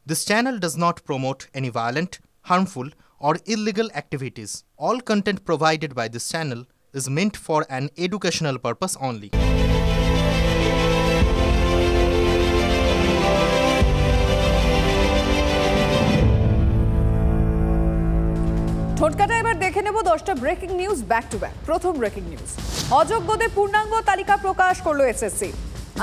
This channel does not promote any violent, harmful, or illegal activities. All content provided by this channel is meant for an educational purpose only. ঠোঁটকাটা এবার দেখে নেব 10টা breaking news back to back. প্রথম breaking news, অযোগ্যদের পূর্ণাঙ্গ তালিকা প্রকাশ করলো SSC.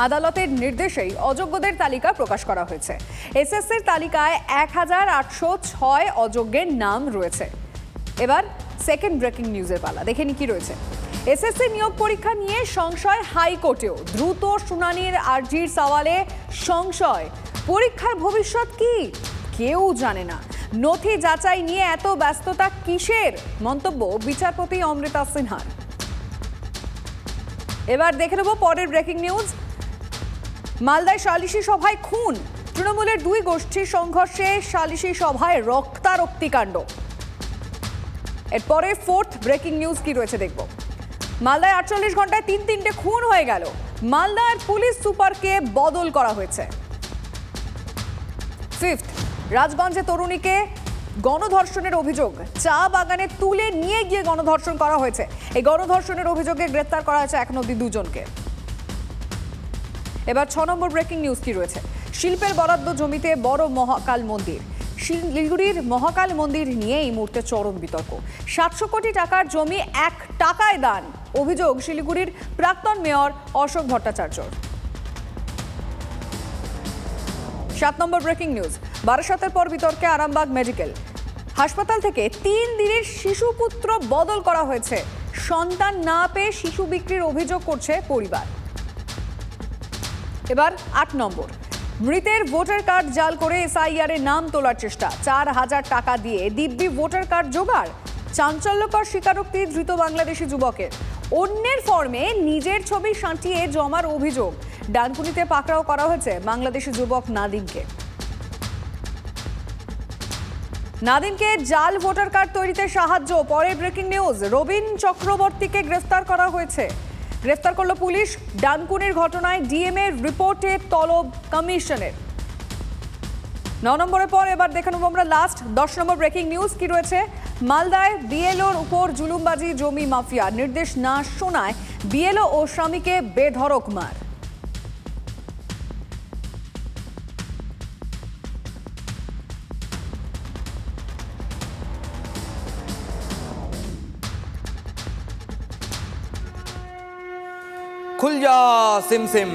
আদালতের নির্দেশেই অযোগ্যদের তালিকা প্রকাশ করা হয়েছে। এসএসসির তালিকায় 1806 অযোগ্যের নাম রয়েছে। এবার সেকেন্ড ব্রেকিং নিউজের পালা, দেখে নি কি রয়েছে। এসএসসি নিয়োগ পরীক্ষা নিয়ে সংশয় হাইকোর্টেও, দ্রুত শুনানির আর্জির সওয়ালে সংশয়। পরীক্ষার ভবিষ্যৎ কি কেউ জানে না। নথি যাচাই নিয়ে এত ব্যস্ততা কিসের, মন্তব্য বিচারপতি অমৃতা সিনহার। এবার দেখে নেব পরের ব্রেকিং নিউজ, মালদায় সালিশি সভায় খুন। তৃণমূলের দুই গোষ্ঠীর সংঘর্ষে সালিশি সভায় রক্তারক্তি কাণ্ড। এরপরে ফোর্থ ব্রেকিং নিউজ কি রয়েছে দেখব। মালদায় 48 ঘন্টায় তিনটে খুন হয়ে গেল। মালদার পুলিশ সুপারকে বদল করা হয়েছে। ফিফথ, রাজগঞ্জে তরুণীকে গণধর্ষণের অভিযোগ, চা বাগানে তুলে নিয়ে গিয়ে গণধর্ষণ করা হয়েছে। এই গণধর্ষণের অভিযোগে গ্রেফতার করা হয়েছে এখন অবধি দুজনকে। এবার 6 নম্বর ব্রেকিং নিউজ কি রয়েছে। শিল্পের বরাদ্দ জমিতে বড় মহাকাল মন্দির। শিলিগুড়ির মহাকাল মন্দির নিয়ে এই মুহূর্তে চরম বিতর্ক। 700 কোটি টাকার জমি 1 টাকায় দান, অভিযোগ শিলিগুড়ির প্রাক্তন মেয়র অশোক ভট্টাচার্যর। 7 নম্বর ব্রেকিং নিউজ, বারাসাতের পর বিতর্কে আরামবাগ মেডিকেল হাসপাতাল থেকে 3 দিনের শিশুপুত্র বদল করা হয়েছে। সন্তান না পেয়ে শিশু বিক্রির অভিযোগ করছে পরিবার। এবার 8 নম্বর, মৃতের ভোটার কার্ড জাল করে এসআইআর এর নাম তোলার চেষ্টা। 4000 টাকা দিয়ে দিব্যি ভোটার কার্ড জোগাড়। চাঞ্চল্যকর স্বীকারোক্তি ধৃত বাংলাদেশি যুবকের। অন্যের ফর্মে নিজের ছবি সাঁটিয়ে জমার অভিযোগ। ডানকুনিতে পাকড়াও করা হয়েছে বাংলাদেশি যুবক নাদিমকে। নাদিমকে জাল ভোটার কার্ড তৈরিতে সাহায্য। পরে ব্রেকিং নিউজ, রবিন চক্রবর্তীকে গ্রেফতার করা হয়েছে। গ্রেফতার করল পুলিশ। ডানকুনির ঘটনায় ডিএমএ রিপোর্টে তলব কমিশনের। 9 নম্বরের পর এবার দেখে নেব আমরা লাস্ট 10 নম্বর ব্রেকিং নিউজ কি রয়েছে। মালদায় বিএলওর উপর জুলুমবাজি, জমি মাফিয়া। নির্দেশ না শোনায় বিএলও ও স্বামীকে বেধড়ক মার। खुल जा सिम सिम।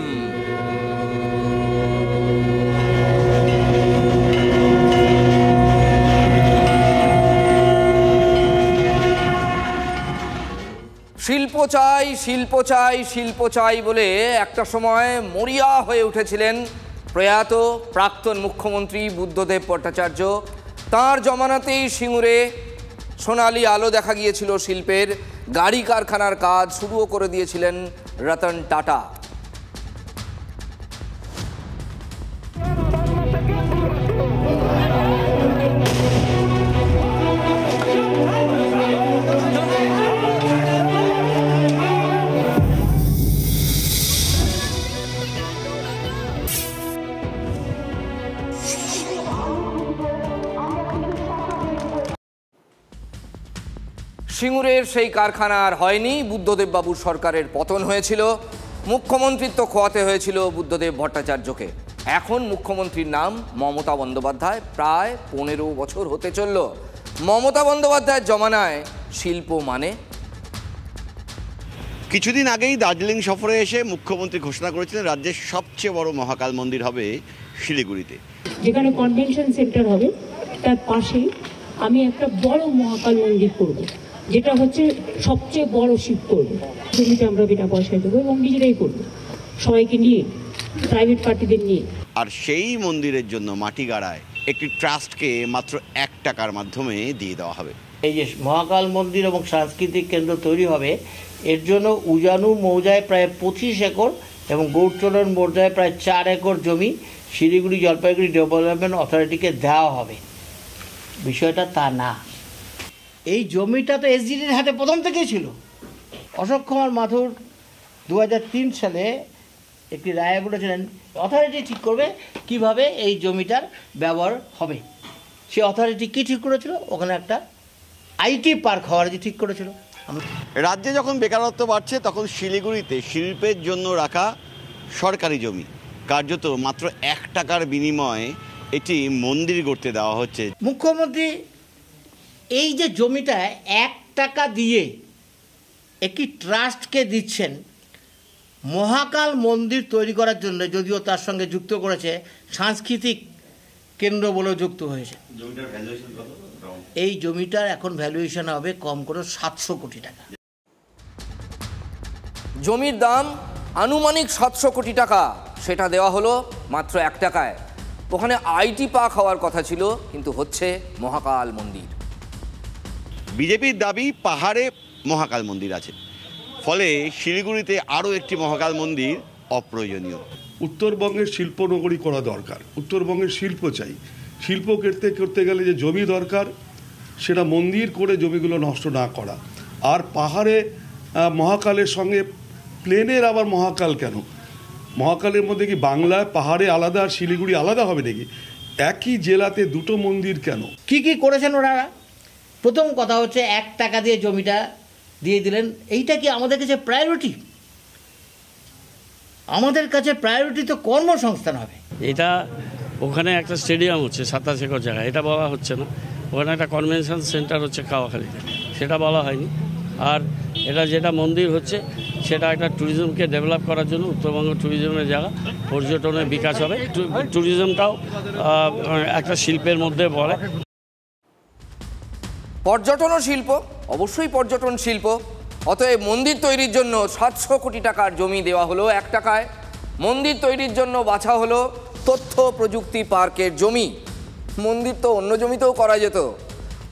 শিল্প চাই, শিল্প চাই, শিল্প চাই বলে একটা সময় মরিয়া হয়ে উঠেছিলেন প্রয়াত প্রাক্তন মুখ্যমন্ত্রী বুদ্ধদেব ভট্টাচার্য। তাঁর জমানাতেই সিঙ্গুরে সোনালি আলো দেখা গিয়েছিল শিল্পের। গাড়ি কারখানার কাজ শুরুও করে দিয়েছিলেন রতন টাটা। সিঙ্গুরের সেই কারখানা আর হয়নি। বুদ্ধদেব বাবুর সরকারের পতন হয়েছিল, মুখ্যমন্ত্রিত্ব খোয়াতে হয়েছিল বুদ্ধদেব ভট্টাচার্যকে। এখন মুখ্যমন্ত্রীর নাম মমতা বন্দ্যোপাধ্যায়। প্রায় 15 বছর হতে চলল। মমতা বন্দ্যোপাধ্যায়ের জমানায় শিল্প মানে কিছুদিন আগেই দার্জিলিং সফরে এসে মুখ্যমন্ত্রী ঘোষণা করেছিলেন রাজ্যের সবচেয়ে বড় মহাকাল মন্দির হবে শিলিগুড়িতে, যেখানে কনভেনশন সেন্টার হবে। তার পাশেই আমি একটা বড় মহাকাল মন্দির করব, যেটা হচ্ছে সবচেয়ে বড় শিব করব। জমিতে আমরা বিনা পয়সায় দেবো এবং নিজেরাই করবো, সবাইকে নিয়ে, প্রাইভেট পার্টিদের নিয়ে। আর সেই মন্দিরের জন্য মাটি গাড়ায় একটি ট্রাস্টকে মাত্র 1 টাকার মাধ্যমে দিয়ে দেওয়া হবে। এই যে মহাকাল মন্দির এবং সাংস্কৃতিক কেন্দ্র তৈরি হবে, এর জন্য উজানু মৌজায় প্রায় 25 একর এবং গৌরচরণ মৌজায় প্রায় 4 একর জমি শিলিগুড়ি জলপাইগুড়ি ডেভেলপমেন্ট অথরিটিকে দেওয়া হবে। বিষয়টা তা না। এই জমিটা তো এসডিডির হাতে প্রথম থেকেই ছিল। অশোক কুমার মাথুর 2003 সালে একটি রায়ে বলেছিলেন অথরিটি ঠিক করবে কিভাবে এই জমিটার ব্যবহার হবে। সে অথরিটি কী ঠিক করেছিল? ওখানে একটা আইটি পার্ক হওয়ার যে ঠিক করেছিল। রাজ্যে যখন বেকারত্ব বাড়ছে তখন শিলিগুড়িতে শিল্পের জন্য রাখা সরকারি জমি কার্যত মাত্র 1 টাকার বিনিময়ে এটি মন্দির গড়তে দেওয়া হচ্ছে। মুখ্যমন্ত্রী এই যে জমিটা 1 টাকা দিয়ে একটি ট্রাস্টকে দিচ্ছেন মহাকাল মন্দির তৈরি করার জন্য, যদিও তার সঙ্গে যুক্ত করেছে সাংস্কৃতিক কেন্দ্র বলেও যুক্ত হয়েছে। এই জমিটার এখন ভ্যালুয়েশন হবে কম করে 700 কোটি টাকা। জমির দাম আনুমানিক 700 কোটি টাকা, সেটা দেওয়া হলো মাত্র 1 টাকায়। ওখানে আইটি পার্ক হওয়ার কথা ছিল, কিন্তু হচ্ছে মহাকাল মন্দির। বিজেপির দাবি পাহাড়ে মহাকাল মন্দির আছে, ফলে শিলিগুড়িতে আরও একটি মহাকাল মন্দির অপ্রয়োজনীয়। উত্তরবঙ্গের শিল্পনগরী করা দরকার, উত্তরবঙ্গের শিল্প চাই। শিল্প করতে গেলে যে জমি দরকার সেটা মন্দির করে জমিগুলো নষ্ট না করা। আর পাহাড়ে মহাকালের সঙ্গে প্লেনের আবার মহাকাল কেন? মহাকালের মধ্যে কি বাংলায় পাহাড়ে আলাদা আর শিলিগুড়ি আলাদা হবে নাকি? একই জেলাতে দুটো মন্দির কেন? কি কি করেছেন ওনারা? প্রথম কথা হচ্ছে 1 টাকা দিয়ে জমিটা দিয়ে দিলেন। এইটা কি আমাদের কাছে প্রায়োরিটি? আমাদের কাছে প্রায়োরিটি তো কর্মসংস্থান হবে। এটা ওখানে একটা স্টেডিয়াম হচ্ছে 27 একর জায়গা, এটা বলা হচ্ছে না। ওখানে একটা কনভেনশন সেন্টার হচ্ছে কাওয়াখালীতে, সেটা বলা হয়নি। আর এটা যেটা মন্দির হচ্ছে সেটা একটা ট্যুরিজমকে ডেভেলপ করার জন্য, উত্তরবঙ্গ ট্যুরিজমের জায়গা, পর্যটনের বিকাশ হবে। ট্যুরিজমটাও একটা শিল্পের মধ্যে পড়ে। পর্যটনও শিল্প, অবশ্যই পর্যটন শিল্প। অতএব মন্দির তৈরির জন্য 700 কোটি টাকার জমি দেওয়া হলো 1 টাকায়। মন্দির তৈরির জন্য বাছা হলো তথ্য প্রযুক্তি পার্কের জমি। মন্দির তো অন্য জমিতেও করা যেত।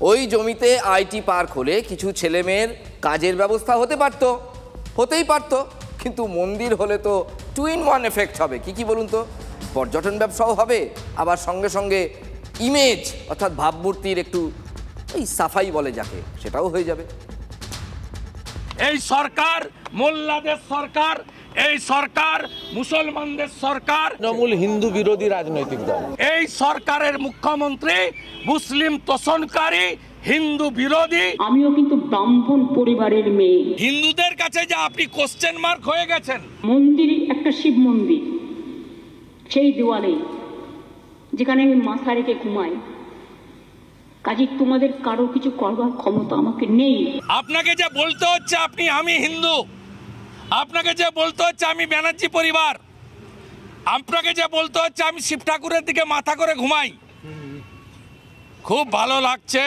ওই জমিতে আইটি পার্ক হলে কিছু ছেলেমেয়ের কাজের ব্যবস্থা হতেই পারত, কিন্তু মন্দির হলে তো 2 in 1 এফেক্ট হবে। কি বলুন তো? পর্যটন ব্যবসাও হবে, আবার সঙ্গে সঙ্গে ইমেজ অর্থাৎ ভাবমূর্তির একটু এই সাফাই বলে যাকে, সেটাও হয়ে যাবে। এই সরকার মোল্লাদের সরকার, এই সরকার মুসলমানদের সরকার, তৃণমূল হিন্দু বিরোধী রাজনৈতিক দল। এই সরকারের মুখ্যমন্ত্রী মুসলিম তোষণকারী, হিন্দু বিরোধী। আমিও কিন্তু ব্রাহ্মণ পরিবারের মেয়ে। হিন্দুদের কাছে যে আপনি কোশ্চেন মার্ক হয়ে গেছেন। মন্দির একটা শিব মন্দির, সেই দেওয়ালে যেখানে আমি মাথা রেখে ঘুমাই। কাজে তোমাদের কারো কিছু করবার ক্ষমতা আমাকে নেই। আপনাকে যে বলতে হচ্ছে আমি হিন্দু, আপনাকে যে বলতে হচ্ছে আমি ব্যানার্জি পরিবার, আপনাকে যে বলতে হচ্ছে আমি শিব ঠাকুরের দিকে মাথা করে ঘুমাই, খুব ভালো লাগছে।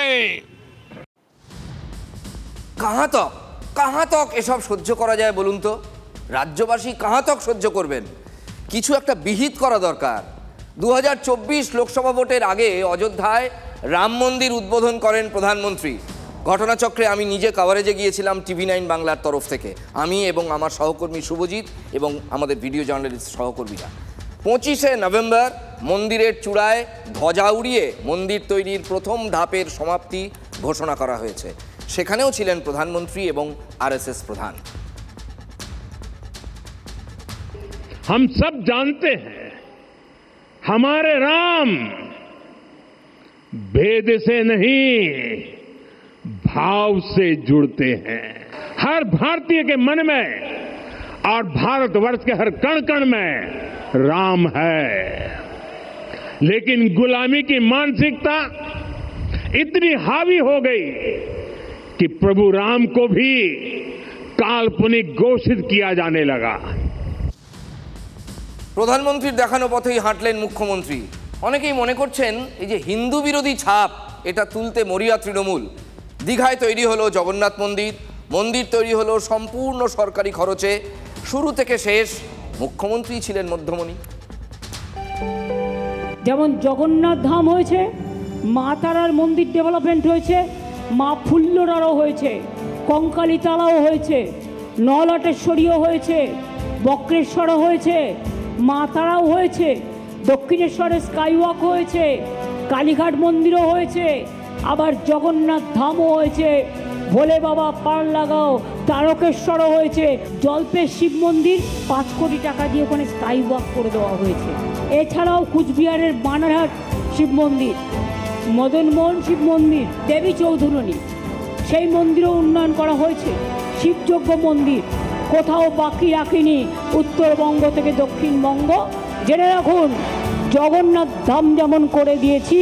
কাহাতক এসব সহ্য করা যায় বলুন তো? রাজ্যবাসী কাহাতক সহ্য করবেন? কিছু একটা বিহিত করা দরকার। 2024 লোকসভা ভোটের আগে অযোধ্যায় রাম মন্দির উদ্বোধন করেন প্রধানমন্ত্রী। ঘটনাচক্রে আমি নিজে কভারেজে গিয়েছিলাম TV9 বাংলার তরফ থেকে, আমি এবং আমার সহকর্মী শুভজিৎ এবং আমাদের ভিডিও জার্নালিস্ট সহকর্মীরা। 25শে নভেম্বর মন্দিরের চূড়ায় ধ্বজা উড়িয়ে মন্দির তৈরির প্রথম ধাপের সমাপ্তি ঘোষণা করা হয়েছে। সেখানেও ছিলেন প্রধানমন্ত্রী এবং RSS প্রধান। हम सब जानते हैं हमारे राम भेद से नहीं भाव से जुड़ते हैं। हर भारतीय के मन में और भारतवर्ष के हर कण कण में राम है, लेकिन गुलामी की मानसिकता इतनी हावी हो गई कि प्रभु राम को भी काल्पनिक घोषित किया जाने लगा। প্রধানমন্ত্রীর দেখানো পথেই হাঁটলেন মুখ্যমন্ত্রী। অনেকেই মনে করছেন এই যে হিন্দু বিরোধী ছাপ, এটা তুলতে মরিয়া তৃণমূল। দীঘায় তৈরি হলো জগন্নাথ মন্দির, মন্দির তৈরি হলো সম্পূর্ণ সরকারি খরচে। শুরু থেকে শেষ মুখ্যমন্ত্রী ছিলেন মধ্যমণি। যেমন জগন্নাথ ধাম হয়েছে, মা তারার মন্দির ডেভেলপমেন্ট হয়েছে, মা ফুল্লরারও হয়েছে, কঙ্কালীতলাও হয়েছে, নলাটেশ্বরীও হয়েছে, বক্রেশ্বরও হয়েছে, মা তারাও হয়েছে, দক্ষিণেশ্বরে স্কাইওয়াক হয়েছে, কালীঘাট মন্দিরও হয়েছে, আবার জগন্নাথ ধামও হয়েছে। ভোলে বাবা পার লাগাও, তারকেশ্বরও হয়েছে, জল্পের শিব মন্দির 5 কোটি টাকা দিয়ে ওখানে স্কাই ওয়াক করে দেওয়া হয়েছে। এছাড়াও কুচবিহারের বানারহাট শিব মন্দির, মদনমোহন শিব মন্দির, দেবী চৌধুরানী সেই মন্দিরও উন্নয়ন করা হয়েছে। শিবযজ্ঞ মন্দির কোথাও বাকি রাখিনি উত্তরবঙ্গ থেকে দক্ষিণবঙ্গ। জেনে রাখুন, জগন্নাথ ধাম যেমন করে দিয়েছি,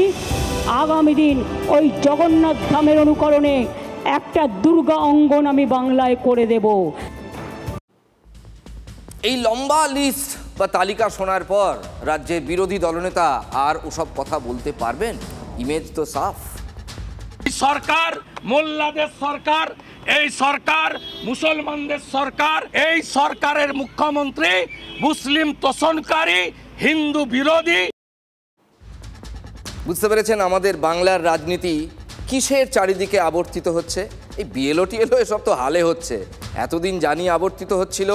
আগামী দিন ওই জগন্নাথ ধামের অনুকরণে একটা দুর্গা অঙ্গন আমি বাংলায় করে দেব। এই লম্বা লিস্ট বা তালিকা শোনার পর রাজ্যের বিরোধী দলনেতা আর ওসব কথা বলতে পারবেন? ইমেজ তো সাফ। সরকার মোল্লাদের সরকার, এই সরকার মুসলমানদের সরকার, এই সরকারের মুখ্যমন্ত্রী মুসলিম তোষণকারী, হিন্দু বিরোধী। বুঝতে পেরেছেন আমাদের বাংলার রাজনীতি কিসের চারিদিকে আবর্তিত হচ্ছে? এই বিএলও টিএলও এসব তো হালে হচ্ছে, এতদিন জানি আবর্তিত হচ্ছিল।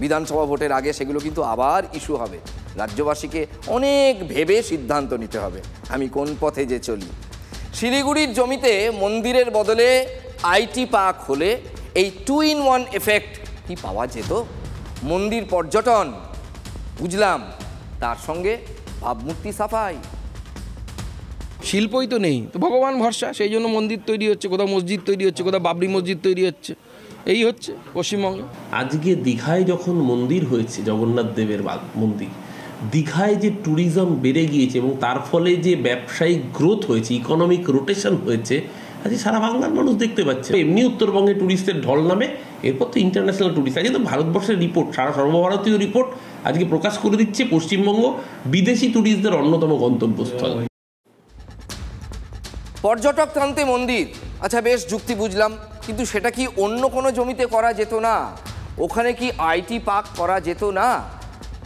বিধানসভা ভোটের আগে সেগুলো কিন্তু আবার ইস্যু হবে। রাজ্যবাসীকে অনেক ভেবে সিদ্ধান্ত নিতে হবে আমি কোন পথে যে চলি। শিলিগুড়ির জমিতে মন্দিরের বদলে আইটি পার্ক হলে এই 2-in-1 এফেক্ট কি পাওয়া যেত? মন্দির পর্যটন বুঝলাম, তার সঙ্গে ভাবমূর্তি সাফাই। শিল্পই তো নেই, তো ভগবান ভরসা, সেই জন্য মন্দির তৈরি হচ্ছে, কোথাও মসজিদ তৈরি হচ্ছে, কোথাও বাবরি মসজিদ তৈরি হচ্ছে, এই হচ্ছে পশ্চিমবঙ্গে। আজকে দীঘায় যখন মন্দির হয়েছে, জগন্নাথ দেবের মন্দির, দীঘায় যে ট্যুরিজম বেড়ে গিয়েছে এবং তার ফলে যে ব্যবসায়িক গ্রোথ হয়েছে, ইকোনমিক রোটেশন হয়েছে, আজকে সারা বাংলার মানুষ দেখতে পাচ্ছে। এমনি উত্তরবঙ্গে ট্যুরিস্টের ঢল নামে, এরপর তো ইন্টারন্যাশনাল ট্যুরিস্ট। আজকে তো ভারতবর্ষের রিপোর্ট, সারা সর্বভারতীয় রিপোর্ট আজকে প্রকাশ করে দিচ্ছে পশ্চিমবঙ্গ বিদেশি ট্যুরিস্টদের অন্যতম গন্তব্যস্থল। পর্যটক টানতে মন্দির, আচ্ছা বেশ যুক্তি বুঝলাম, কিন্তু সেটা কি অন্য কোনো জমিতে করা যেত না? ওখানে কি আইটি পার্ক করা যেত না?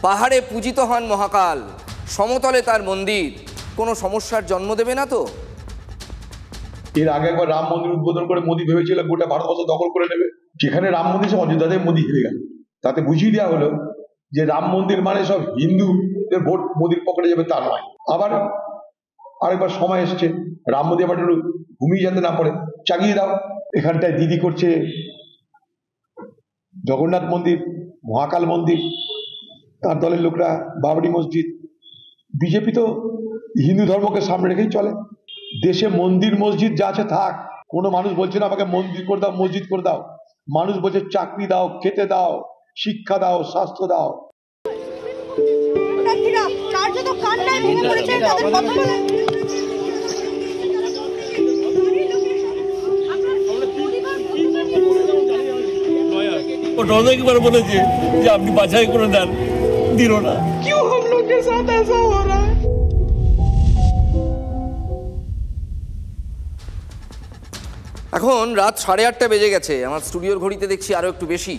পাহাড়ে পূজিত হন মহাকাল, সমতলে তার মন্দির, কোনো সমস্যার জন্ম দেবে না তো? এর আগে একবার রাম মন্দির উদ্বোধন করে মোদী ভেবেছিল গোটা ভারতবর্ষ দখল করে নেবে। যেখানে রাম মন্দির সব অযোধ্যাতে মোদী হেরে গেল। তাতে বুঝিয়ে দেওয়া হলো যে রাম মন্দির মানে সব হিন্দুদের ভোট মোদীর পকেটে যাবে, তা নয়। আবার আরেকবার সময় এসছে, রাম মন্দির আবার একটু ঘুমিয়ে যেতে না পড়ে চাগিয়ে দাও। এখানটায় দিদি করছে জগন্নাথ মন্দির, মহাকাল মন্দির, তার দলের লোকরা বাবরি মসজিদ। বিজেপি তো হিন্দু ধর্মকে সামনে রেখেই চলে। দেশে মন্দির মসজিদ যা আছে থাক, কোনো মানুষ বলছে না আমাকে মন্দির করে দাও, মসজিদ করে দাও। মানুষ বলছে চাকরি দাও, খেতে দাও, শিক্ষা দাও, স্বাস্থ্য দাও। অনেকবার বলেছে যে আপনি বাছাই করে দেন, দিল না। क्यों हम लोग के साथ ऐसा हो रहा है? এখন রাত 8:30 বেজে গেছে, আমার স্টুডিওর ঘড়িতে দেখছি আরও একটু বেশি।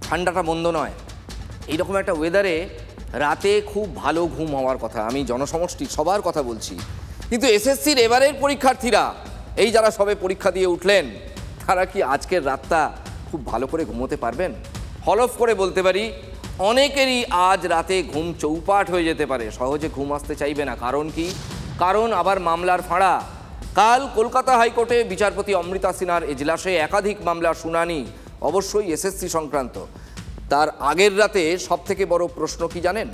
ঠান্ডাটা মন্দ নয়, এইরকম একটা ওয়েদারে রাতে খুব ভালো ঘুম হওয়ার কথা। আমি জনসমষ্টির সবার কথা বলছি, কিন্তু এসএসসির এবারের পরীক্ষার্থীরা, এই যারা সবে পরীক্ষা দিয়ে উঠলেন, তারা কি আজকের রাতটা খুব ভালো করে ঘুমোতে পারবেন? হলফ করে বলতে পারি অনেকেরই আজ রাতে ঘুম চৌপাট হয়ে যেতে পারে, সহজে ঘুম আসতে চাইবে না। কারণ কি? কারণ আবার মামলার ফাঁড়া। কাল কলকাতা হাইকোর্টে বিচারপতি অমৃতা সিনহার এজলাসে একাধিক মামলার শুনানি, অবশ্যই এসএসসি সংক্রান্ত। তার আগের রাতে সবথেকে বড় প্রশ্ন কি জানেন?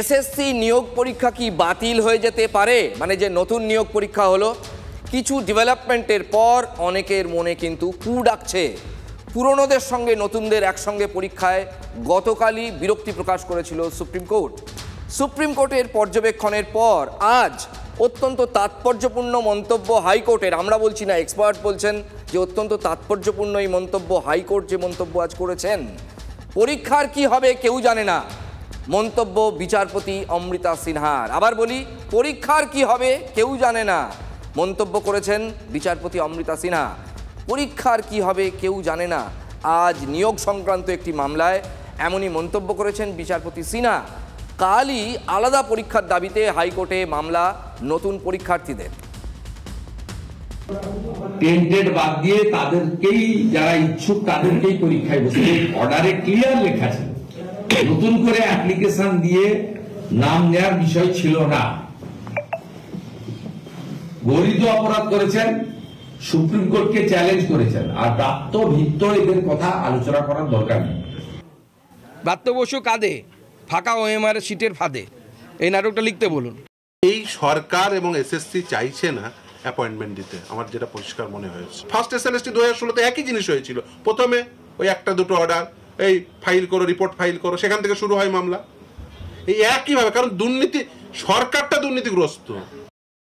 এসএসসি নিয়োগ পরীক্ষা কি বাতিল হয়ে যেতে পারে? মানে যে নতুন নিয়োগ পরীক্ষা হলো, কিছু ডেভেলপমেন্টের পর অনেকের মনে কিন্তু কু ডাকছে। পুরনোদের সঙ্গে নতুনদের একসঙ্গে পরীক্ষায় গতকালই বিরক্তি প্রকাশ করেছিল সুপ্রিম কোর্ট। সুপ্রিম কোর্টের পর্যবেক্ষণের পর আজ অত্যন্ত তাৎপর্যপূর্ণ মন্তব্য হাইকোর্টের। আমরা বলছি না, এক্সপার্ট বলছেন যে অত্যন্ত তাৎপর্যপূর্ণ এই মন্তব্য। হাইকোর্ট যে মন্তব্য আজ করেছেন, পরীক্ষার কি হবে কেউ জানে না, মন্তব্য বিচারপতি অমৃতা সিনহার। আবার বলি, পরীক্ষার কি হবে কেউ জানে না, মন্তব্য করেছেন বিচারপতি অমৃতা সিনহা। পরীক্ষার কি হবে কেউ জানে না, আজ নিয়োগ সংক্রান্ত একটি মামলায় এমনই মন্তব্য করেছেন বিচারপতি সিনহা। কালই আলাদা পরীক্ষার দাবিতে হাইকোর্টে মামলা নতুন পরীক্ষার্থীদের। টেন্টেড বাদ দিয়ে তাদেরকেই, যারা ইচ্ছুক তাদেরকেই পরীক্ষায় বসে, অর্ডারে ক্লিয়ার লেখা ছিল। নতুন করে অ্যাপ্লিকেশন দিয়ে নাম নেওয়ার বিষয় ছিল না। গরিত অপরাধ করেছেন সুপ্রিম কোর্টকে চ্যালেঞ্জ করেছেন, আর প্রাপ্ত ভিত্ত এদের কথা আলোচনা করার দরকার নেই। ব্রাত্য বসু কাঁদে ফাঁকা ওএমআর সিটের ফাঁদে, এই নাটকটা লিখতে বলুন। এই সরকার এবং এসএসসি চাইছে না অ্যাপয়েন্টমেন্ট দিতে, আমার যেটা পরিষ্কার মনে হয়েছে। ফার্স্ট এসএলএসটি 2016-তে একই জিনিস হয়েছিল। প্রথমে ওই একটা দুটো অর্ডার, এই ফাইল করো, রিপোর্ট ফাইল করো, সেখান থেকে শুরু হয় মামলা। এই একইভাবে, কারণ দুর্নীতি, সরকারটা দুর্নীতিগ্রস্ত।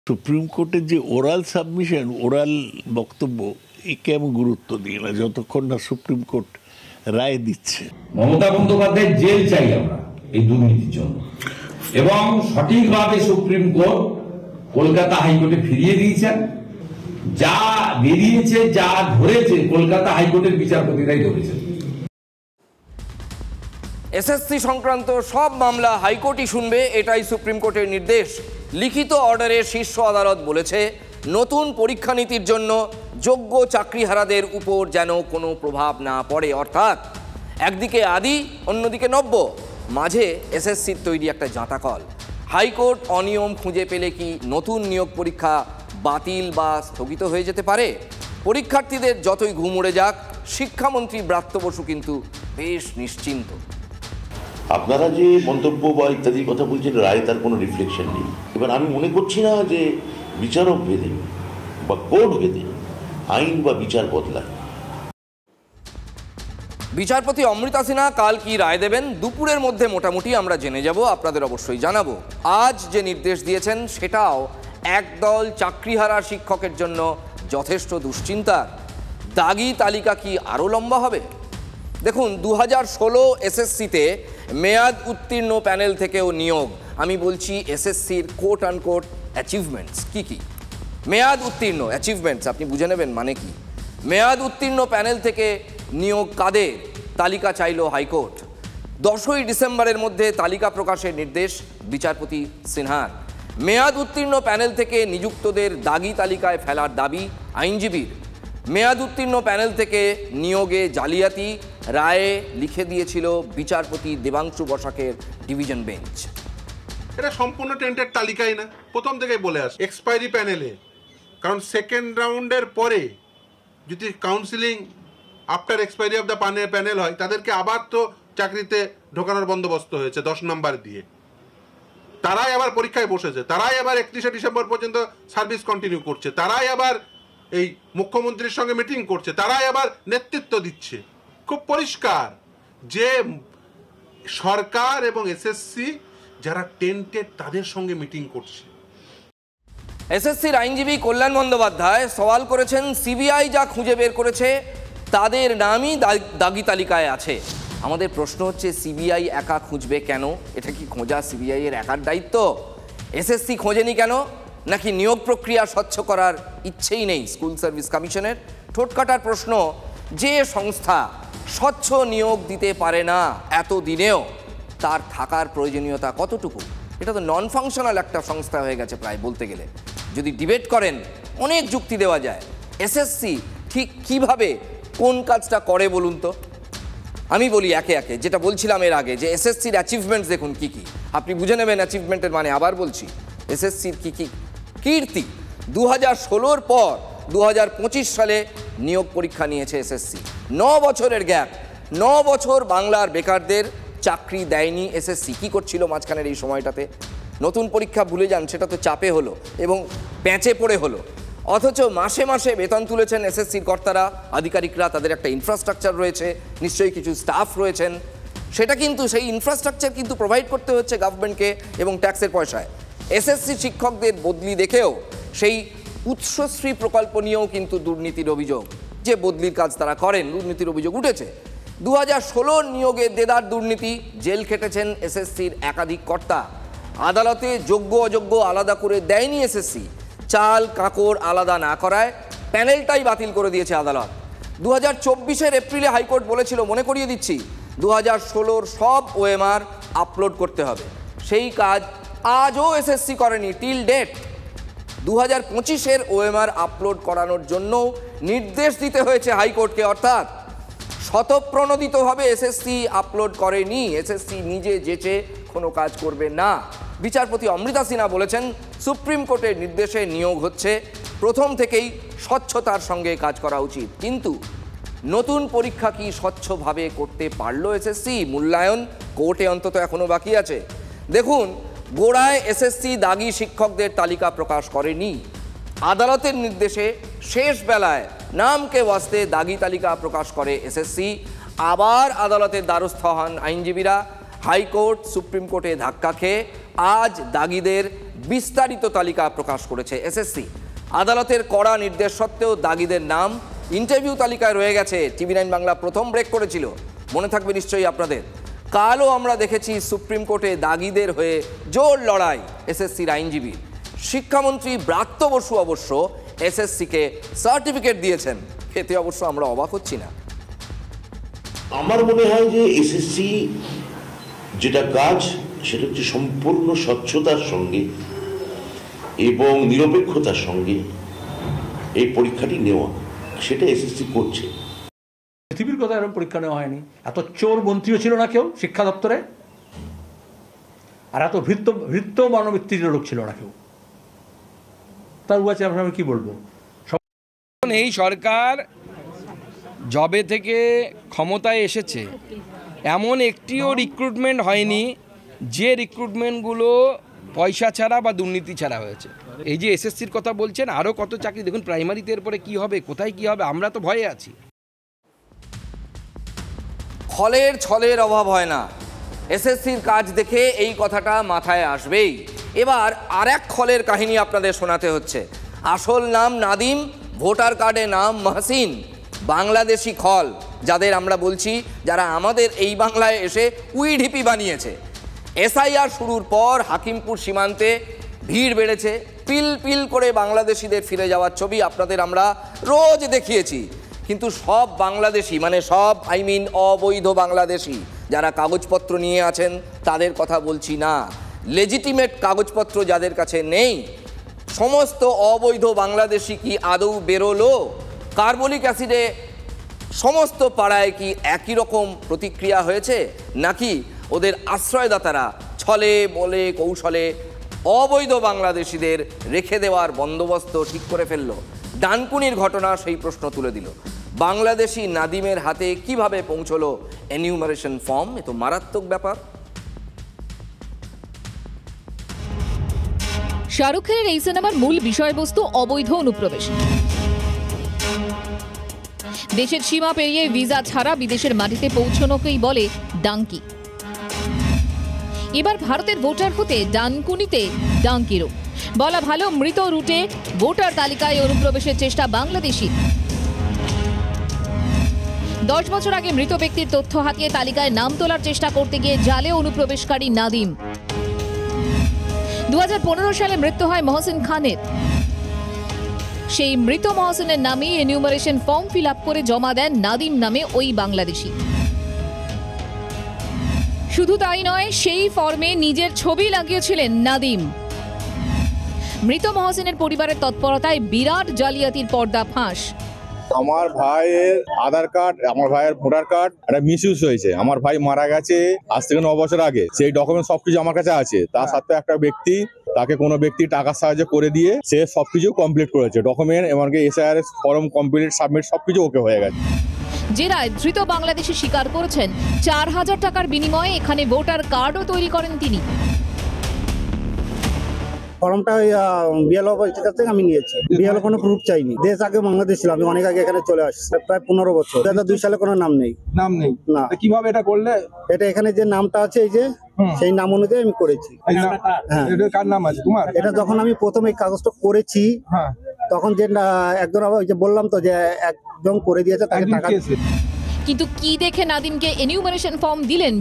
সুপ্রিম কোর্টের যে ওরাল সাবমিশন, ওরাল বক্তব্য, একে আমি গুরুত্ব দিই না যতক্ষণ না সুপ্রিম কোর্ট রায় দিচ্ছে। মমতা বন্দ্যোপাধ্যায়ের জেল চাই আমরা এই দুর্নীতির জন্য, এবং সঠিকভাবে সুপ্রিম কোর্ট কলকাতা হাইকোর্টে ফিরিয়ে দিয়েছেন। যা বেরিয়েছে, যা ধরেছে, কলকাতা হাইকোর্টের বিচারপতিরাই ধরেছেন। এসএসসি সংক্রান্ত সব মামলা হাইকোর্টই শুনবে, এটাই সুপ্রিম কোর্টের নির্দেশ। লিখিত অর্ডারে শীর্ষ আদালত বলেছে নতুন পরীক্ষা নীতির জন্য যোগ্য চাকরিহারাদের উপর যেন কোনো প্রভাব না পড়ে। অর্থাৎ একদিকে আদি, অন্যদিকে নব্য, মাঝে এসএসসির তৈরি একটা জাঁতাকল। হাইকোর্ট অনিয়ম খুঁজে পেলে কি নতুন নিয়োগ পরীক্ষা বাতিল বা স্থগিত হয়ে যেতে পারে? পরীক্ষার্থীদের যতই ঘুম উড়ে যাক, শিক্ষামন্ত্রী ব্রাত্য বসু কিন্তু বেশ নিশ্চিন্ত। আপনারা যে মন্তব্য বা ইত্যাদির কথা বলছেন, রায় তার কোনো রিফ্লেকশন নেই। এবার আমি মনে করছি না যে বিচারক ভেদে বা কোর্ট ভেদে আইন বা বিচার বদলায়। বিচারপতি অমৃতা সিনহা কাল কি রায় দেবেন দুপুরের মধ্যে মোটামুটি আমরা জেনে যাব, আপনাদের অবশ্যই জানাবো। আজ যে নির্দেশ দিয়েছেন সেটাও একদল চাকরিহারা শিক্ষকের জন্য যথেষ্ট দুশ্চিন্তার। দাগি তালিকা কি আরও লম্বা হবে? দেখুন, 2016 এসএসসিতে মেয়াদ উত্তীর্ণ প্যানেল থেকেও নিয়োগ। আমি বলছি এসএসসির কোট আনকোট অ্যাচিভমেন্টস কি কি। মেয়াদ উত্তীর্ণ অ্যাচিভমেন্টস আপনি বুঝে নেবেন মানে কি। মেয়াদ উত্তীর্ণ প্যানেল থেকে নিয়োগ কাদের, তালিকা চাইল হাইকোর্ট। 10ই ডিসেম্বরের মধ্যে তালিকা প্রকাশের নির্দেশ বিচারপতি সিনহার। মেয়াদ উত্তীর্ণ প্যানেল থেকে নিযুক্তদের দাগি তালিকায় ফেলার দাবি আইনজীবীর। মেয়াদ উত্তীর্ণ প্যানেল থেকে নিয়োগে জালিয়াতি, রায়ে লিখে দিয়েছিল বিচারপতি দেবাংশু বসাকের ডিভিশন বেঞ্চ। এটা সম্পূর্ণ টেন্টের তালিকাই না, প্রথম থেকেই বলে আস এক্সপায়ারি প্যানেলে। কারণ সেকেন্ড রাউন্ডের পরে যদি counselling after expiry of the panel হয়, তাদেরকে আবার তো চাকরিতে ঢোকানোর বন্দোবস্ত হয়েছে 10 নম্বর দিয়ে। তারাই আবার পরীক্ষায় বসেছে, তারাই আবার 31শে ডিসেম্বর পর্যন্ত সার্ভিস কন্টিনিউ করছে, তারাই আবার এই মুখ্যমন্ত্রীর সঙ্গে মিটিং করছে, তারাই আবার নেতৃত্ব দিচ্ছে। খুব পরিষ্কার যে সরকার এবং এসএসসি যারা টেন্টেড তাদের সঙ্গে মিটিং করছে। এসএসসির আইনজীবী কল্যাণ বন্দ্যোপাধ্যায় সওয়াল করেছেন, সিবিআই যা খুঁজে বের করেছে তাদের নামই দাগি তালিকায় আছে। আমাদের প্রশ্ন হচ্ছে, সিবিআই একা খুঁজবে কেন? এটা কি খোঁজা সিবিআই এর একার দায়িত্ব? এসএসসি খোঁজেনি কেন? নাকি নিয়োগ প্রক্রিয়া স্বচ্ছ করার ইচ্ছেই নেই স্কুল সার্ভিস কমিশনের? ঠোঁটকাটার প্রশ্ন, যে সংস্থা স্বচ্ছ নিয়োগ দিতে পারে না এতদিনেও, তার থাকার প্রয়োজনীয়তা কতটুকু? এটা তো নন ফাংশনাল একটা সংস্থা হয়ে গেছে প্রায় বলতে গেলে। যদি ডিবেট করেন অনেক যুক্তি দেওয়া যায়। এসএসসি ঠিক কিভাবে কোন কাজটা করে বলুন তো? আমি বলি একে একে, যেটা বলছিলাম এর আগে, যে এসএসসির অ্যাচিভমেন্টস দেখুন কি কি। আপনি বুঝে নেবেন অ্যাচিভমেন্টের মানে। আবার বলছি, এসএসসির কি কি কীর্তি। 2016-র পর 2025 সালে নিয়োগ পরীক্ষা নিয়েছে এসএসসি। 9 বছরের গ্যাপ, 9 বছর বাংলার বেকারদের চাকরি দেয়নি এসএসসি। কী করছিল মাঝখানের এই সময়টাতে? নতুন পরীক্ষা ভুলে যান, সেটা তো চাপে হলো এবং প্যাঁচে পড়ে হলো। অথচ মাসে মাসে বেতন তুলেছেন এসএসসির কর্তারা, আধিকারিকরা। তাদের একটা ইনফ্রাস্ট্রাকচার রয়েছে, নিশ্চয়ই কিছু স্টাফ রয়েছেন। সেটা কিন্তু, সেই ইনফ্রাস্ট্রাকচার কিন্তু প্রোভাইড করতে হচ্ছে গভর্নমেন্টকে এবং ট্যাক্সের পয়সায়। এসএসসি শিক্ষকদের বদলি দেখেও সেই উৎসশ্রী প্রকল্প নিয়েও কিন্তু দুর্নীতির অভিযোগ, যে বদলির কাজ তারা করেন, দুর্নীতির অভিযোগ উঠেছে। 2016 নিয়োগে দেদার দুর্নীতি, জেল খেটেছেন এসএসসির একাধিক কর্তা। আদালতে যোগ্য অযোগ্য আলাদা করে দেয়নি এসএসসি। চাল কাঁকড় আলাদা না করায় প্যানেলটাই বাতিল করে দিয়েছে আদালত। 2024-এর এপ্রিলে হাইকোর্ট বলেছিল, মনে করিয়ে দিচ্ছি, 2016-র সব ওএমআর আপলোড করতে হবে। সেই কাজ আজও এসএসসি করেনি টিল ডেট। 2025-এর ওএমআর আপলোড করানোর জন্য নির্দেশ দিতে হয়েছে হাইকোর্টকে। অর্থাৎ স্বতঃপ্রণোদিতভাবে এসএসসি আপলোড করেনি। এসএসসি নিজে যেচে কোনো কাজ করবে না। বিচারপতি অমৃতা সিনহা বলেছেন, সুপ্রিম কোর্টের নির্দেশে নিয়োগ হচ্ছে, প্রথম থেকেই স্বচ্ছতার সঙ্গে কাজ করা উচিত। কিন্তু নতুন পরীক্ষা কি স্বচ্ছভাবে করতে পারলো এসএসসি? মূল্যায়ন কোর্টে অন্তত এখনও বাকি আছে। দেখুন, গোড়ায় এসএসসি দাগি শিক্ষকদের তালিকা প্রকাশ করেনি। আদালতের নির্দেশে শেষ বেলায় নামকে ওয়াস্তে দাগি তালিকা প্রকাশ করে এসএসসি। আবার আদালতের দ্বারস্থ হন আইনজীবীরা। হাইকোর্ট, সুপ্রিম কোর্টে ধাক্কা খেয়ে আজ দাগিদের বিস্তারিত তালিকা প্রকাশ করেছে এসএসসি। আদালতের কড়া নির্দেশ সত্ত্বেও দাগিদের নাম ইন্টারভিউ তালিকায় রয়ে গেছে। TV9 বাংলা প্রথম ব্রেক করেছিল, মনে থাকবে নিশ্চয়ই আপনাদের। কালও আমরা দেখেছি সুপ্রিম কোর্টে দাগিদের হয়ে জোর লড়াই এসএসসির আইনজীবী। শিক্ষামন্ত্রী ব্রাত্য বসু অবশ্য এসএসসিকে সার্টিফিকেট দিয়েছেন, এতে অবশ্য আমরা অবাক হচ্ছি না। আমার মনে হয় যে এসএসসি যেটা কাজ সেটা হচ্ছে সম্পূর্ণ স্বচ্ছতার সঙ্গে এবং নিরপেক্ষতার সঙ্গে এই পরীক্ষাটি নেওয়া, সেটা এসএসসি করছে। পৃথিবীর কথা এরকম পরীক্ষা নেওয়া হয়নি। এত চোর মন্ত্রীও ছিল না কেউ শিক্ষা দপ্তরে, আর এত ভৃত্য মানবৃত্তির লোক ছিল না কেউ। তার কাছে আমি কি বলবো, এই সরকার জবে থেকে ক্ষমতায় এসেছে এমন একটিও রিক্রুটমেন্ট হয়নি যে রিক্রুটমেন্টগুলো পয়সা ছাড়া বা দুর্নীতি ছাড়া হয়েছে। এই যে এসএসসির কথা বলছেন, আরও কত চাকরি দেখুন, প্রাইমারিতে এরপরে কী হবে, কোথায় কী হবে, আমরা তো ভয়ে আছি। খলের ছলের অভাব হয় না, এসএসসির কাজ দেখে এই কথাটা মাথায় আসবেই। এবার আর এক খলের কাহিনী আপনাদের শোনাতে হচ্ছে। আসল নাম নাদিম, ভোটার কার্ডে নাম মাহসিন। বাংলাদেশি খল, যাদের আমরা বলছি, যারা আমাদের এই বাংলায় এসে উইঢিপি বানিয়েছে। এসআইআর শুরুর পর হাকিমপুর সীমান্তে ভিড় বেড়েছে, পিল পিল করে বাংলাদেশিদের ফিরে যাওয়ার ছবি আপনাদের আমরা রোজ দেখিয়েছি। কিন্তু সব বাংলাদেশি, মানে সব অবৈধ বাংলাদেশি যারা কাগজপত্র নিয়ে আছেন তাদের কথা বলছি না, লেজিটিমেট কাগজপত্র যাদের কাছে নেই, সমস্ত অবৈধ বাংলাদেশি কি আদৌ বেরোলো? কার্বলিক অ্যাসিডে সমস্ত পাড়ায় কি একই রকম প্রতিক্রিয়া হয়েছে, নাকি ওদের আশ্রয়দাতারা ছলে বলে কৌশলে অবৈধ বাংলাদেশিদের রেখে দেওয়ার বন্দোবস্ত ঠিক করে ফেললো? ডানকুনির ঘটনা সেই প্রশ্ন তুলে দিল। বাংলাদেশি নাদিমের হাতে কিভাবে পৌঁছলো এনিউমারেশন ফর্ম? এ তো মারাত্মক ব্যাপার। শাহরুখ খানের এই সিনেমার মূল বিষয়বস্তু অবৈধ অনুপ্রবেশ। দেশের সীমা পেরিয়ে ভিসা ছাড়া বিদেশের মাটিতে পৌঁছানোকেই বলে ডাঙ্কি। এবার ভারতের ভোটার হতে ডানকুনিতে ডাঙ্কিরও বলা ভালো, মৃত রুটে ভোটার তালিকায় অনুপ্রবেশের চেষ্টা বাংলাদেশি। 10 বছর আগে মৃত ব্যক্তির তথ্য হাতিয়ে তালিকায় নাম তোলার চেষ্টা করতে গিয়ে জালে অনুপ্রবেশকারী নাদিম। 2015 সালে মৃত্যু হয় মহসিন খানের। সেই মৃত মহসিনের নামে এনিউমারেশন ফর্ম ফিল আপ করে জমা দেন নাদিম নামে ওই বাংলাদেশি। শুধু তাই নয়, সেই ফর্মে নিজের ছবি লাগিয়েছিলেন নাদিম। মৃত মহসিনের পরিবারের তৎপরতায় বিরাট জালিয়াতির পর্দা ফাঁস। আমার ভাইয়ের আধার কার্ড, আমার ভাইয়ের ভোটার কার্ড একটা মিসইউজ হয়েছে। আমার ভাই মারা গেছে আজ থেকে 9 বছর আগে। সেই ডকুমেন্ট সবকিছু আমার কাছে আছে। তার সাথে একটা ব্যক্তি, তাকে কোনো ব্যক্তি টাকার সাহায্য করে দিয়ে সে সবকিছু কমপ্লিট করেছে, ডকুমেন্ট এমনকি এসআইআর ফর্ম কমপ্লিট, সাবমিট সবকিছু ওকে হয়ে গেছে। জেরায় ধৃত বাংলাদেশি স্বীকার করেছেন 4000 টাকার বিনিময়ে এখানে ভোটার কার্ডও তৈরি করেন তিনি। ফর্মটা বিএলও অফিসের কাছ থেকে আমি নিয়েছি। বিএলও কোনো প্রুফ চাইনি। দেশ আগে বাংলাদেশ ছিল, আমি অনেক আগে এখানে চলে আসছি, প্রায় 15 বছর। 2002 সালে কোনো নাম নেই। নাম নেই না। কিভাবে এটা করলে? এটা এখানে যে নামটা আছে, এই যে সেই নাম অনুযায়ী আমি করেছি। হ্যাঁ, এটা কার নাম আছে তোমার? এটা যখন আমি প্রথম এই কাগজটা করেছি, তখন যে একজন, যে বললাম তো যে একজন করে দিয়েছে, তাকে টাকা। কিন্তু কি দেখে নাদিমকে এনিউমারেশন ফর্ম দিলেন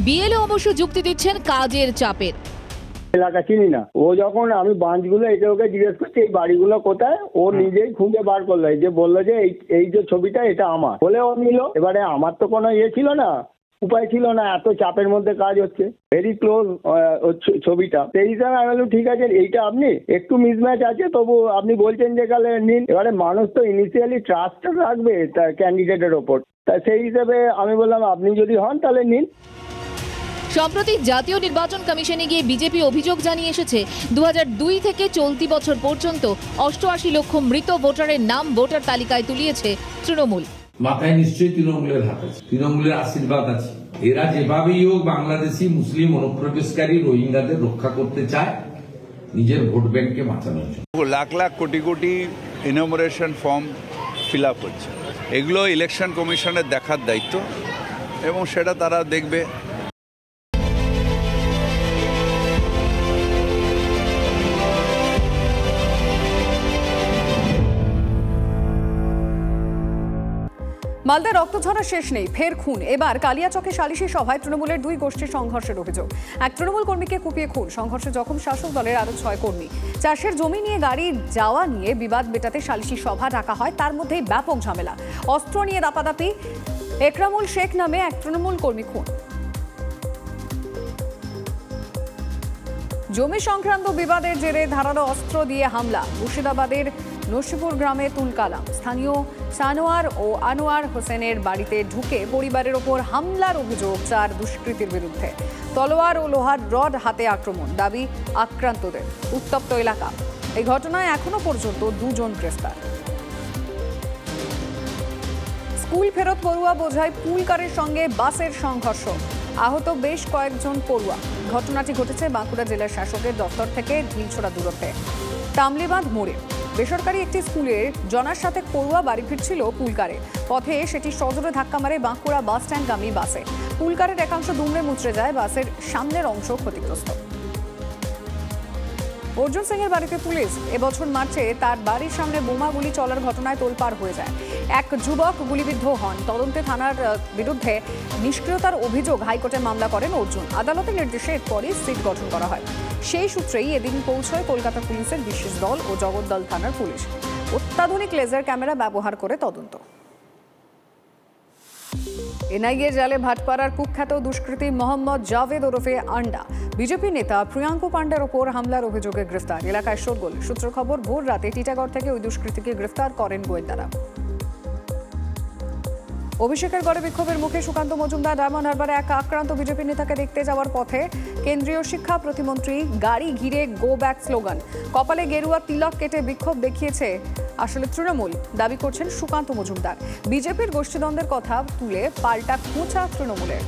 বিএলও অবশ্য যুক্তি দিচ্ছেন কাজের চাপের। এলাকা চিনি না। ও যখন আমি বাঁশগুলো এটা ওকে জিজ্ঞেস করছি এই বাড়িগুলো কোথায়, ও নিজেই খুঁজে বার করলো, যে বললো যে এই যে ছবিটা এটা আমার বলে ও নিল। এবারে আমার তো কোনো ছিল না, উপায় ছিল না, এত চাপের মধ্যে কাজ হচ্ছে, ভেরি ক্লোজ ছবিটা। সেই হিসাবে আমি বললাম ঠিক আছে, এইটা আপনি একটু মিসম্যাচ আছে, তবু আপনি বলছেন যে গেলে নিন। এবারে মানুষ তো ইনিশিয়ালি ট্রাস্ট রাখবে তার ক্যান্ডিডেটের ওপর, তা সেই হিসাবে আমি বললাম আপনি যদি হন তাহলে নিন। সম্প্রতি জাতীয় নির্বাচন কমিশনে গিয়ে বিজেপি অভিযোগ জানিয়ে এসেছে 2002 থেকে চলতি বছর পর্যন্ত 88 লক্ষ মৃত ভোটারের নাম ভোটার তালিকায় তুলিয়েছে তৃণমূল। মাথায় নিশ্চয়ই তৃণমূলের হাত আছে, তৃণমূলের আশীর্বাদ আছে। এরা যেভাবেই হোক বাংলাদেশি মুসলিম অনুপ্রবেশকারী রোহিঙ্গাদের রক্ষা করতে চায় নিজের ভোট ব্যাংককে বাঁচানোর জন্য। Lakh lakh crore crore enumeration form fill up হচ্ছে, এগুলো ইলেকশন কমিশনের দেখার দায়িত্ব এবং সেটা তারা দেখবে। মালদা রক্তঝরা শেষ নেই, ফের খুন। এবার কালিয়াচকে সালিশি সভায় তৃণমূলের 2 গোষ্ঠীর সংঘর্ষের অভিযোগ। এক তৃণমূল কর্মীকে কুপিয়ে খুন, সংঘর্ষে জখম শাসক দলের আরো 6 কর্মী। চাষের জমি নিয়ে গাড়ি যাওয়া নিয়ে বিবাদ মেটাতে সালিশি সভা ডাকা হয়, তার মধ্যেই ব্যাপক ঝামেলা। অস্ত্র নিয়ে দাপাদাপি, একরামুল শেখ নামে এক তৃণমূল কর্মী খুন। জমি সংক্রান্ত বিবাদের জেরে ধারালো অস্ত্র দিয়ে হামলা, মুর্শিদাবাদের নসিপুর গ্রামে তুলকালাম। স্থানীয় সানোয়ার ও আনোয়ার হোসেনের বাড়িতে ঢুকে পরিবারের ওপর হামলার অভিযোগ 4 দুষ্কৃতীর বিরুদ্ধে। তলোয়ার ও লোহার রড হাতে আক্রমণ, দাবি আক্রান্তদের। উত্তপ্ত এলাকা। এই ঘটনায় এখনো পর্যন্ত 2 জন গ্রেফতার। স্কুল ফেরত পড়ুয়া বোঝাই পুলকারের সঙ্গে বাসের সংঘর্ষ, আহত বেশ কয়েকজন পড়ুয়া। ঘটনাটি ঘটেছে বাঁকুড়া জেলা শাসকের দপ্তর থেকে ঢিলছোড়া দূরত্বে তামলিবাঁধ মোড়ে। বেসরকারি একটি স্কুলের জনার সাথে পড়ুয়া বাড়ি ফিরছিল পুলকারে। পথে সেটি সজোরে ধাক্কা মারে বাঁকুড়া বাস স্ট্যান্ডগামী বাসে। পুলকারের একাংশ দুমড়ে মুচড়ে যায়, বাসের সামনের অংশ ক্ষতিগ্রস্ত। অর্জুন সিং এর বাড়িতে পুলিশ। এবছর মার্চে তার বাড়ির সামনে বোমা গুলি চলার ঘটনায় তোলপাড় হয়ে যায়। এক যুবক গুলিবিদ্ধ হন। তদন্তে থানার বিরুদ্ধে নিষ্ক্রিয়তার অভিযোগ হাইকোর্টে মামলা করেন অর্জুন। আদালতের নির্দেশে এরপরই সিট গঠন করা হয়। সেই সূত্রেই এদিন পৌঁছয় কলকাতা পুলিশের বিশেষ দল ও জগদ্দল থানার পুলিশ। অত্যাধুনিক লেজার ক্যামেরা ব্যবহার করে তদন্ত। এনআইএ জালে ভাটপাড়ার কুখ্যাত দুষ্কৃতী মোহাম্মদ জাভেদ ওরফে আন্ডা বিজেপি নেতা প্রিয়াঙ্কু পান্ডার ওপর হামলার অভিযোগে গ্রেফতার। এলাকায় শোরগোল। সূত্র খবর, ভোর রাতে টিটাগড় থেকে ওই দুষ্কৃতীকে গ্রেফতার করেন গোয়েন্দারা। অভিষেকের গড়ে বিক্ষোভের মুখে সুকান্ত মজুমদার। ডায়মন্ড হারবারে এক আক্রান্ত বিজেপি নেতাকে দেখতে যাওয়ার পথে কেন্দ্রীয় শিক্ষা প্রতিমন্ত্রী, গাড়ি ঘিরে গো ব্যাক স্লোগান। কপালে গেরুয়া তিলক কেটে বিক্ষোভ দেখিয়েছে আসলে তৃণমূল, দাবি করছেন সুকান্ত মজুমদার। বিজেপির গোষ্ঠীদ্বন্দ্বের কথা তুলে পাল্টা খোঁচা তৃণমূলের।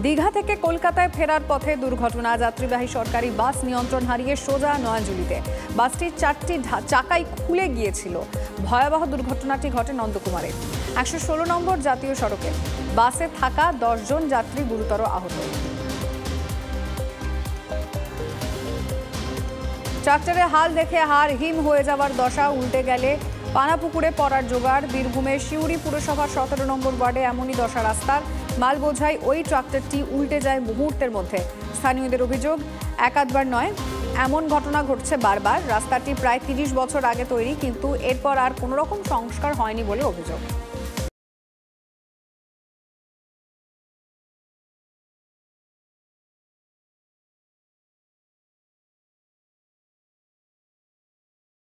দীঘা থেকে কলকাতায় ফেরার পথে দুর্ঘটনা। যাত্রীবাহী সরকারি বাস নিয়ন্ত্রণ হারিয়ে সোজা নয়াজুলিতে। বাসটির 4টি চাকাই খুলে গিয়েছিল। ভয়াবহ দুর্ঘটনাটি ঘটে নন্দকুমারে 116 নম্বর জাতীয় সড়কে। বাসে থাকা 10 জন যাত্রী গুরুতর আহত। ট্রাক্টরের হাল দেখে হাড় হিম হয়ে যাওয়ার দশা। উল্টে গেলে পানাপুকুরে পড়ার জোগাড়। বীরভূমের সিউড়ি পুরসভার 17 নম্বর ওয়ার্ডে এমনই দশা রাস্তার। মাল বোঝাই ওই ট্রাক্টরটি উল্টে যায় মুহূর্তের মধ্যে। স্থানীয়দের অভিযোগ, একাধবার নয়, এমন ঘটনা ঘটছে বারবার। রাস্তাটি প্রায় 30 বছর আগে তৈরি, কিন্তু এরপর আর কোনো রকম সংস্কার হয়নি বলে অভিযোগ।